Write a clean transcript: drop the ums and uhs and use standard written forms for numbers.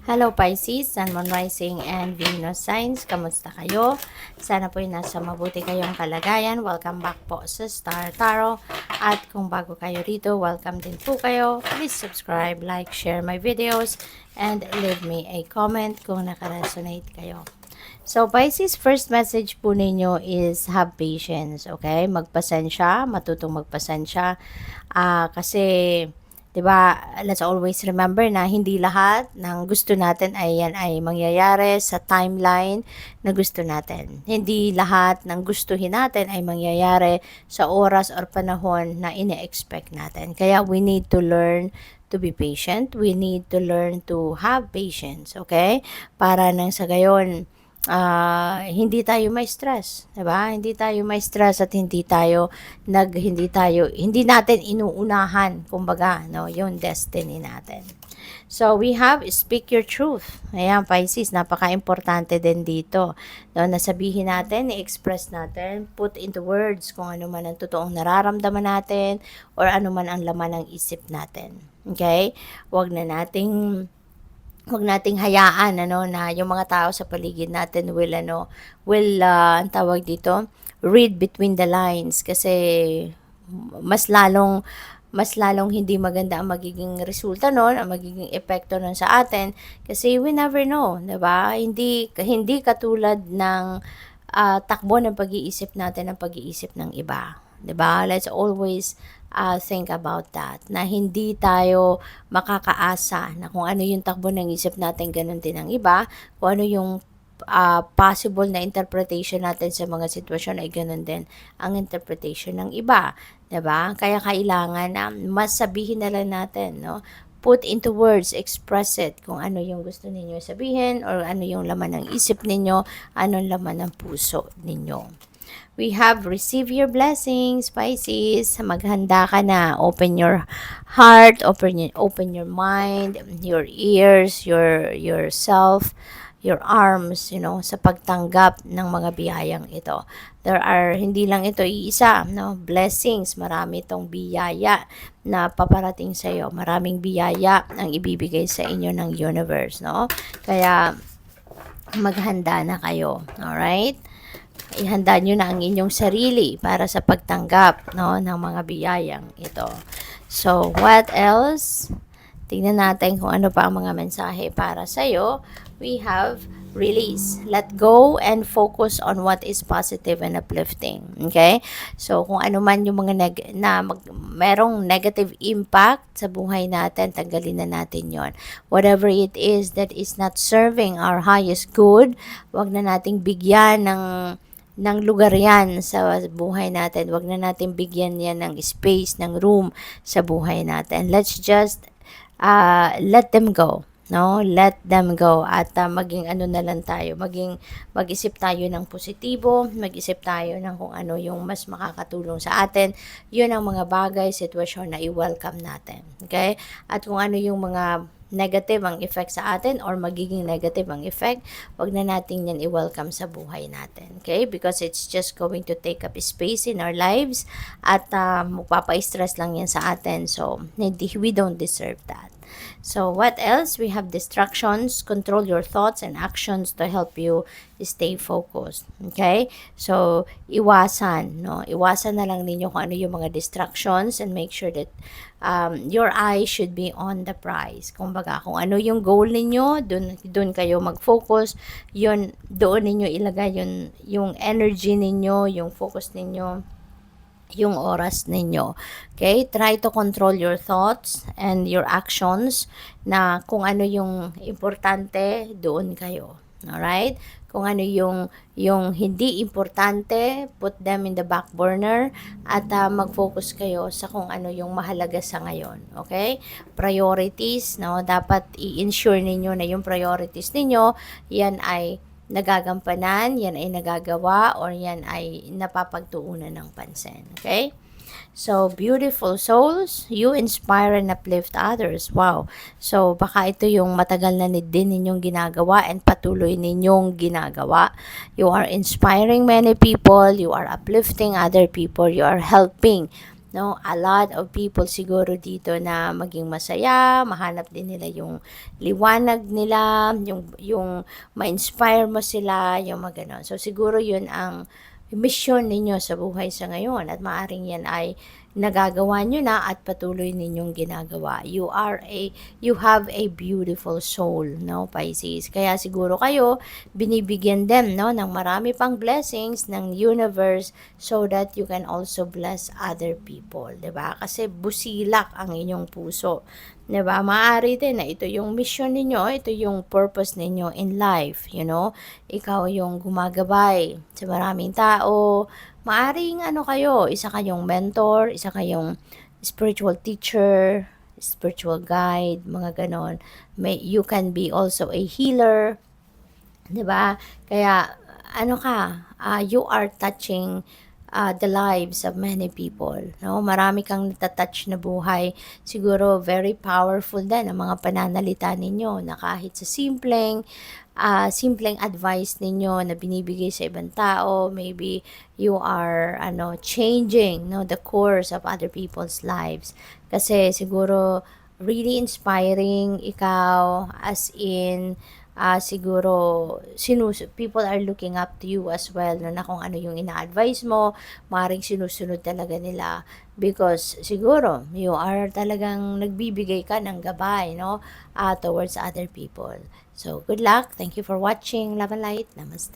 Hello Pisces, Sun, Moon Rising, and Venus Signs. Kamusta kayo? Sana po nasa mabuti kayong kalagayan. Welcome back po sa Star Tarot. At kung bago kayo rito, welcome din po kayo. Please subscribe, like, share my videos, and leave me a comment kung nakaresonate kayo. So Pisces, first message po ninyo is have patience, okay? Magpasensya, matutong magpasensya. Kasi 'di ba, let's always remember na hindi lahat ng gusto natin ay yan ay mangyayari sa timeline na gusto natin. Hindi lahat ng gustuhin natin ay mangyayari sa oras or panahon na ine-expect natin. Kaya we need to learn to be patient. We need to learn to have patience, okay? Para nang sa gayon, hindi tayo may stress, 'di ba? Hindi tayo may stress at hindi natin inuunahan kumbaga, no, yung destiny natin. So we have speak your truth. Ayan, Pisces, napaka-importante din dito. No, nasabihin natin, i-express natin, put into words kung ano man ang totoong nararamdaman natin or ano man ang laman ng isip natin. Okay? Wag nating hayaan na yung mga tao sa paligid natin ang tawag dito, read between the lines kasi mas lalong hindi maganda ang magiging resulta noon, ang magiging epekto noon sa atin kasi we never know, 'di ba? Hindi katulad ng takbo ng pag-iisip natin ng pag-iisip ng iba. 'Di ba? Let's always think about that. Na hindi tayo makakaasa na kung ano yung takbo ng isip natin, ganun din ang iba. Kung ano yung possible na interpretation natin sa mga sitwasyon ay ganun din ang interpretation ng iba. 'Di ba? Kaya kailangan na mas sabihin na lang natin, no? Put into words, express it kung ano yung gusto ninyo sabihin or ano yung laman ng isip ninyo, anong laman ng puso ninyo. We have receive your blessings, Pisces. Maghanda ka na. Open your heart, open your mind, your ears, yourself, your arms, sa pagtanggap ng mga biyayang ito. Hindi lang ito iisa, no? Blessings, marami itong biyaya na paparating sa iyo. Maraming biyaya ang ibibigay sa inyo ng universe, no? Kaya maghanda na kayo, alright? Ihanda nyo na ang inyong sarili para sa pagtanggap, no, ng mga biyayang ito. So, what else? Tingnan natin kung ano pa ang mga mensahe para sa'yo. We have release. Let go and focus on what is positive and uplifting. Okay? So, kung ano man yung mga merong negative impact sa buhay natin, tanggalin na natin yon. Whatever it is that is not serving our highest good, wag na nating bigyan ng lugar yan sa buhay natin. Wag na natin bigyan yan ng space, ng room sa buhay natin. Let's just let them go. No, let them go at maging na lang tayo, mag-isip tayo ng positibo, mag-isip tayo ng kung ano yung mas makakatulong sa atin. Yun ang mga bagay, sitwasyon na i-welcome natin. Okay? At kung ano yung mga negative ang effect sa atin or magiging negative ang effect, wag na natin yan i-welcome sa buhay natin. Okay? Because it's just going to take up space in our lives at magpapa-stress lang yan sa atin. So, we don't deserve that. So, what else? We have distractions. Control your thoughts and actions to help you stay focused. Okay? So, iwasan, no? Iwasan na lang ninyo kung ano yung mga distractions and make sure that your eye should be on the prize. Kumbaga, kung ano yung goal ninyo, dun kayo mag-focus. Doon ninyo ilagay yung energy ninyo, yung focus ninyo, yung oras ninyo. Okay? Try to control your thoughts and your actions na kung ano yung importante, doon kayo. Alright? Kung ano yung hindi importante, put them in the back burner at mag-focus kayo sa kung ano yung mahalaga sa ngayon. Okay? Priorities, no? Dapat i-ensure ninyo na yung priorities ninyo, yan ay nagagampanan, yan ay nagagawa, or yan ay napapagtuunan ng pansin. Okay? So, beautiful souls, you inspire and uplift others. Wow. So, baka ito yung matagal na din ninyong ginagawa and patuloy ninyong ginagawa. You are inspiring many people, you are uplifting other people, you are helping no? A lot of people siguro dito na maging masaya, mahanap din nila yung liwanag nila, yung ma-inspire mo sila, yung mga ganon. So siguro yun ang mission ninyo sa buhay sa ngayon at maaring yan ay nagagawa nyo na at patuloy ninyong ginagawa. You have a beautiful soul, no, Pisces. Kaya siguro kayo binibigyan them, no, ng marami pang blessings ng universe so that you can also bless other people, 'di ba? Kasi busilak ang inyong puso. 'Di ba? Maaari din na ito yung mission ninyo, ito yung purpose ninyo in life, you know? Ikaw yung gumagabay sa maraming tao. Maaring ano kayo, isa kayong mentor, isa kayong spiritual teacher, spiritual guide, mga ganon. You can be also a healer, 'di ba? Kaya ano ka, you are touching the lives of many people, no? Marami kang natatouch na buhay. Siguro very powerful din ang mga pananalita ninyo na kahit sa simpleng advice ninyo na binibigay sa ibang tao, maybe you are changing, no, the course of other people's lives. Kasi siguro really inspiring ikaw, as in siguro people are looking up to you as well, no, na kung ano yung ina-advise mo, maring sinusunod talaga nila because siguro you are talagang nagbibigay ka ng gabay, no, towards other people. So good luck, thank you for watching. Love and light, namaste.